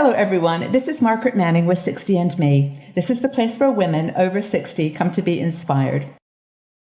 Hello, everyone. This is Margaret Manning with 60 and Me. This is the place where women over 60 come to be inspired.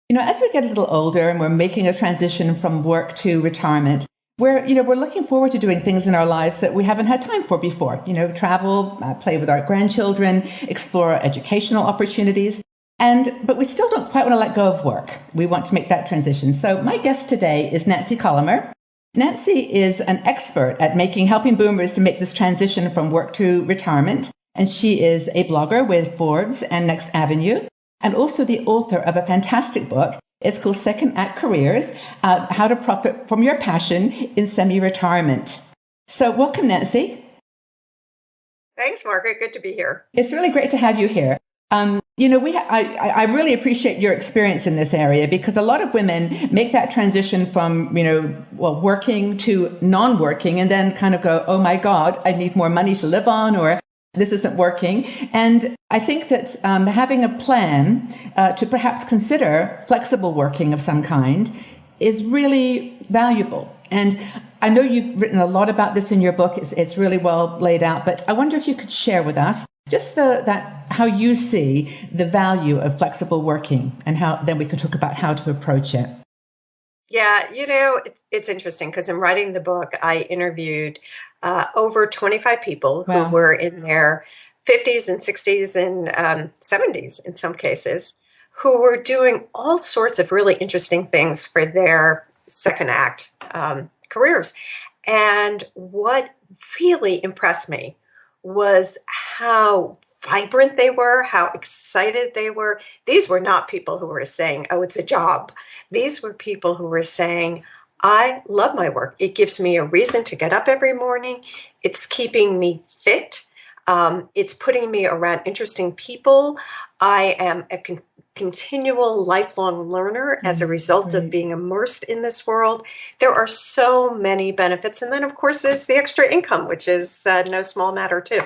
As we get a little older and we're making a transition from work to retirement, we're looking forward to doing things in our lives that we haven't had time for before. Travel, play with our grandchildren, explore educational opportunities. But we still don't quite want to let go of work. We want to make that transition. So my guest today is Nancy Collamer. Nancy is an expert at helping boomers to make this transition from work to retirement. And she is a blogger with Forbes and Next Avenue, and also the author of a fantastic book. It's called Second Act Careers, How to Profit from Your Passion in Semi-Retirement. So welcome, Nancy. Thanks, Margaret. Good to be here. It's really great to have you here. I really appreciate your experience in this area, because a lot of women make that transition from, working to non-working and then kind of go, oh my God, I need more money to live on, or this isn't working. And I think that having a plan to perhaps consider flexible working of some kind is really valuable. And I know you've written a lot about this in your book. It's really well laid out, but I wonder if you could share with us just how you see the value of flexible working, and then we can talk about how to approach it. Yeah, it's interesting because in writing the book, I interviewed over 25 people who were in their 50s and 60s and 70s in some cases, who were doing all sorts of really interesting things for their second act careers. And what really impressed me was how vibrant they were, how excited they were. These were not people who were saying, oh, it's a job. These were people who were saying, I love my work. It gives me a reason to get up every morning. It's keeping me fit. It's putting me around interesting people. I am a continual lifelong learner as a result of being immersed in this world. There are so many benefits. And then, of course, there's the extra income, which is no small matter, too.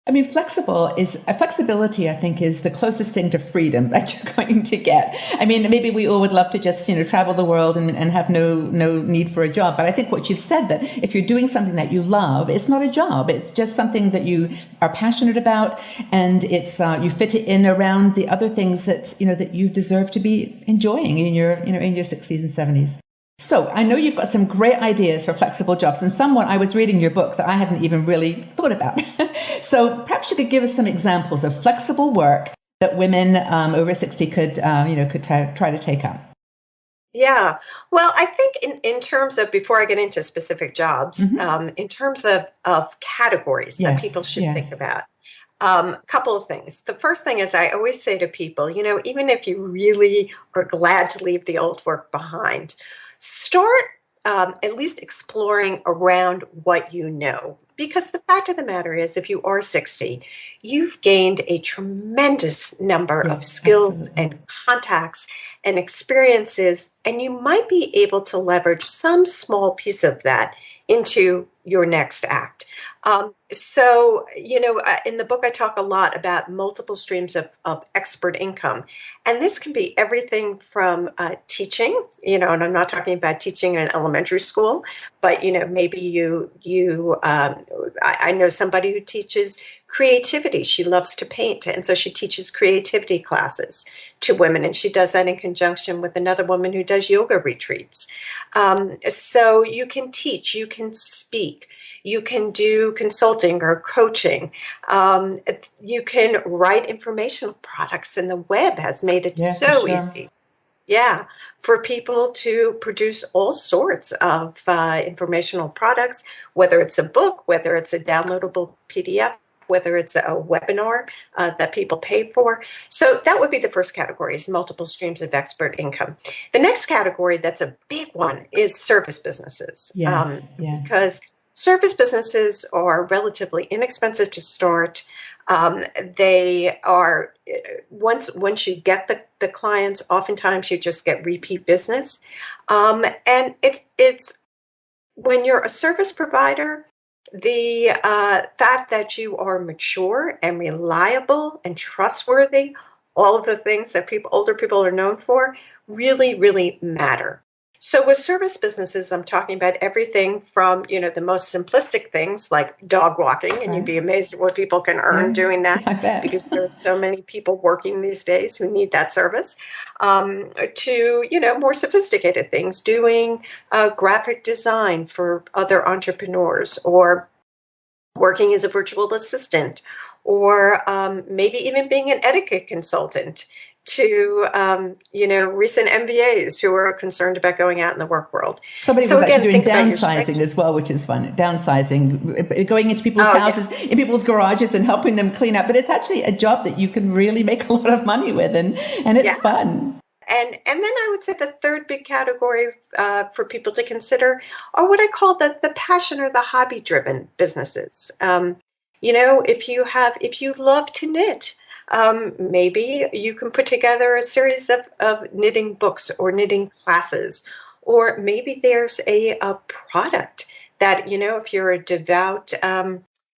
I mean, flexibility, I think, is the closest thing to freedom that you're going to get. I mean, maybe we all would love to just, travel the world and have no need for a job. But I think what you've said, that if you're doing something that you love, it's not a job. It's just something that you are passionate about, and it's you fit it in around the other things that you deserve to be enjoying in your 60s and 70s. So I know you've got some great ideas for flexible jobs, and some I was reading your book that I hadn't even really thought about. So perhaps you could give us some examples of flexible work that women over 60 could try to take up. Yeah. Well, I think in terms of, before I get into specific jobs, in terms of categories that people should think about, a couple of things. The first thing is, I always say to people, even if you really are glad to leave the old work behind, start at least exploring around what you know. Because the fact of the matter is, if you are 60, you've gained a tremendous number of skills and contacts and experiences, and you might be able to leverage some small piece of that into your next act. In the book, I talk a lot about multiple streams of expert income. And this can be everything from teaching, and I'm not talking about teaching in elementary school, but, maybe I know somebody who teaches creativity. She loves to paint, and so she teaches creativity classes to women, and she does that in conjunction with another woman who does yoga retreats. So you can teach, you can speak, you can do consulting or coaching. You can write informational products, and the web has made it so easy. Yeah, for people to produce all sorts of informational products, whether it's a book, whether it's a downloadable PDF, whether it's a webinar that people pay for. So that would be the first category, is multiple streams of expert income. The next category that's a big one is service businesses. Because service businesses are relatively inexpensive to start. They are, once you get the clients, oftentimes you just get repeat business. And it's when you're a service provider, the fact that you are mature and reliable and trustworthy, all of the things that older people are known for, really, really matter. So with service businesses, I'm talking about everything from, the most simplistic things like dog walking, and you'd Right. be amazed at what people can earn Yeah, doing that I bet. because there are so many people working these days who need that service, to, more sophisticated things, doing graphic design for other entrepreneurs or working as a virtual assistant, or maybe even being an etiquette consultant to recent MBAs who are concerned about going out in the work world. Somebody was So actually again, doing think about your strengths. downsizing as well, which is fun. Downsizing, going into people's Oh yeah, houses, in people's garages, and helping them clean up. But it's actually a job that you can really make a lot of money with, and it's yeah. fun. And then I would say the third big category for people to consider are what I call the passion or the hobby driven businesses. If you love to knit, maybe you can put together a series of knitting books or knitting classes, or maybe there's a product that, if you're a devout,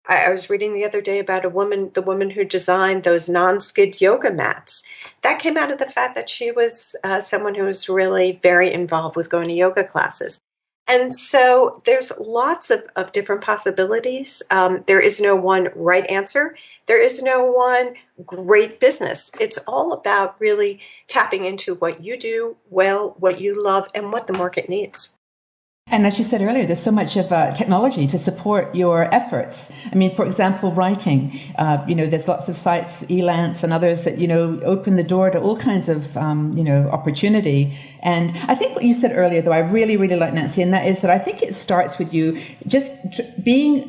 I was reading the other day about the woman who designed those non-skid yoga mats. That came out of the fact that she was someone who was really very involved with going to yoga classes. And so there's lots of different possibilities. There is no one right answer. There is no one great business. It's all about really tapping into what you do well, what you love, and what the market needs. And as you said earlier, there's so much of technology to support your efforts. I mean, for example, writing. There's lots of sites, Elance and others that open the door to all kinds of opportunity. And I think what you said earlier, though, I really, really like, Nancy, and that is that I think it starts with you just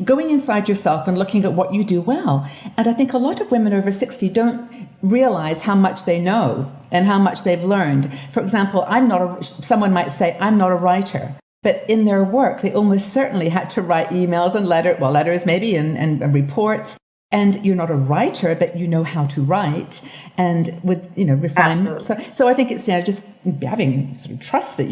going inside yourself and looking at what you do well. And I think a lot of women over 60 don't realize how much they know and how much they've learned. For example, someone might say, I'm not a writer. But in their work, they almost certainly had to write emails and letters maybe, and reports. And you're not a writer, but you know how to write, and with refinement. Absolutely. So I think it's just having sort of trust that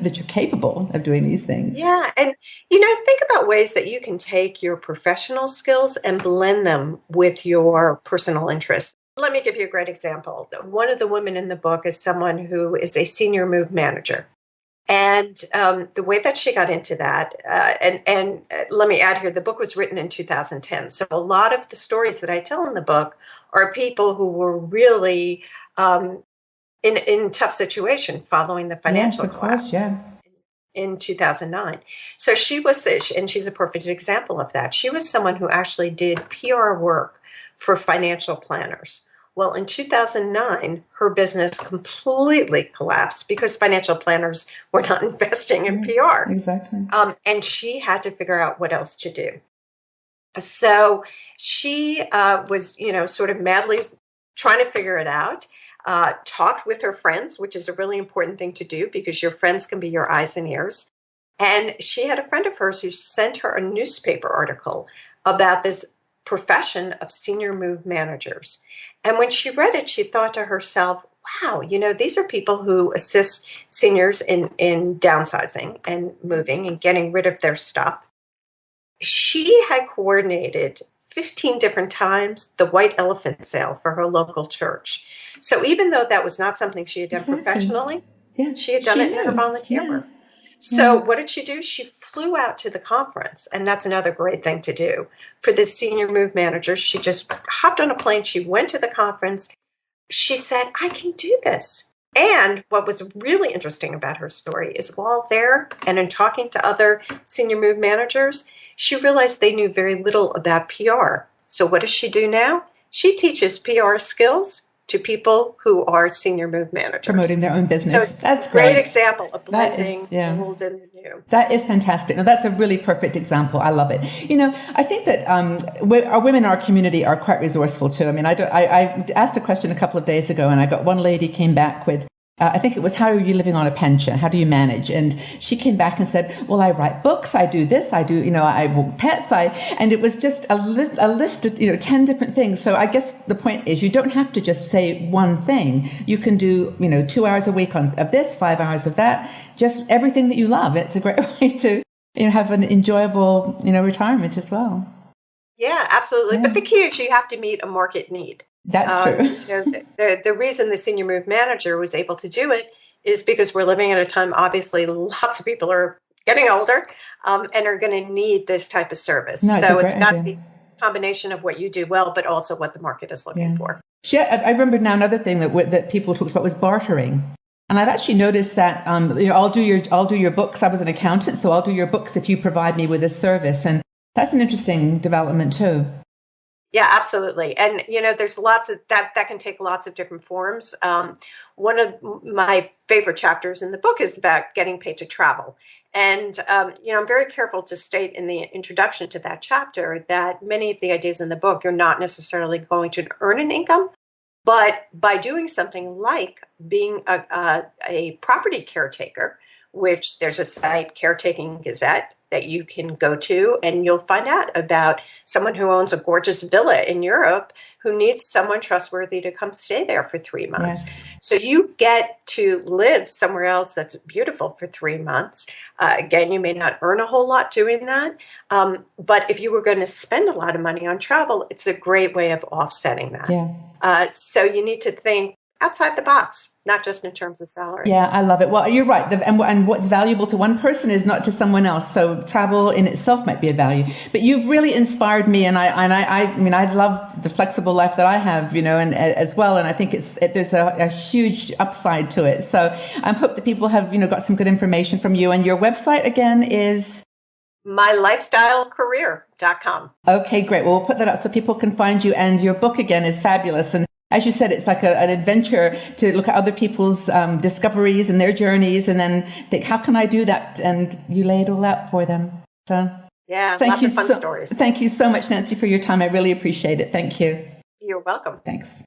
that you're capable of doing these things. Yeah, and think about ways that you can take your professional skills and blend them with your personal interests. Let me give you a great example. One of the women in the book is someone who is a senior move manager. And the way that she got into that, let me add here, the book was written in 2010. So a lot of the stories that I tell in the book are people who were really in tough situation following the Yes, financial of course, collapse yeah. in 2009. So she was, and she's a perfect example of that. She was someone who actually did PR work for financial planners. Well, in 2009, her business completely collapsed because financial planners were not investing in Yeah, PR. exactly. And she had to figure out what else to do. So she was, sort of madly trying to figure it out. Talked with her friends, which is a really important thing to do because your friends can be your eyes and ears. And she had a friend of hers who sent her a newspaper article about this profession of senior move managers. And when she read it, she thought to herself, wow, these are people who assist seniors in downsizing and moving and getting rid of their stuff. She had coordinated 15 different times the white elephant sale for her local church. So even though that was not something she had done Exactly. professionally, Yeah, she had done she it in her knew. volunteer Yeah, work. So yeah. what did she do? She flew out to the conference, and that's another great thing to do. For this senior move manager, she just hopped on a plane, she went to the conference. She said, I can do this. And what was really interesting about her story is while there and in talking to other senior move managers, she realized they knew very little about PR. So what does she do now? She teaches PR skills to people who are senior move managers. Promoting their own So business. it's That's a great great. example of That is, blending yeah. old and the new. That is fantastic. No, that's a really perfect example. I love it. I think that our women in our community are quite resourceful too. I mean, I asked a question a couple of days ago, and I got one lady came back with, I think it was, how are you living on a pension? How do you manage? And she came back and said, well, I write books, I do this, I do, I walk pets, and it was just a list of, 10 different things. So I guess the point is you don't have to just say one thing. You can do, 2 hours a week of this, 5 hours of that, just everything that you love. It's a great way to, have an enjoyable, retirement as well. Yeah, absolutely. Yeah, But the key is you have to meet a market need. that's true. The reason the senior move manager was able to do it is because we're living at a time, obviously, lots of people are getting older and are going to need this type of service. No, it's a So great it's got to idea. be a combination of what you do well, but also what the market is looking for. Yeah, I remember now another thing that people talked about was bartering. And I've actually noticed that I'll do your books. I was an accountant, so I'll do your books if you provide me with this service, and that's an interesting development too. Yeah, absolutely. And, there's lots of that can take lots of different forms. One of my favorite chapters in the book is about getting paid to travel. And, I'm very careful to state in the introduction to that chapter that many of the ideas in the book, you're not necessarily going to earn an income, but by doing something like being a property caretaker, which there's a site, Caretaking Gazette, that you can go to, and you'll find out about someone who owns a gorgeous villa in Europe who needs someone trustworthy to come stay there for 3 months. Yes. So you get to live somewhere else that's beautiful for 3 months. Again, you may not earn a whole lot doing that, but if you were going to spend a lot of money on travel, it's a great way of offsetting that. Yeah. So you need to think outside the box, not just in terms of salary. Yeah, I love it. Well, you're right. And what's valuable to one person is not to someone else. So travel in itself might be a value. But you've really inspired me, and I love the flexible life that I have, and as well. And I think there's a huge upside to it. So I hope that people have got some good information from you. And your website again is mylifestylecareer.com. Okay, great. Well, we'll put that up so people can find you. And your book again is fabulous. And as you said, it's like an adventure to look at other people's discoveries and their journeys, and then think, how can I do that? And you lay it all out for them. So yeah, lots of fun stories. Thank you so much, Nancy, for your time. I really appreciate it. Thank you. You're welcome. Thanks.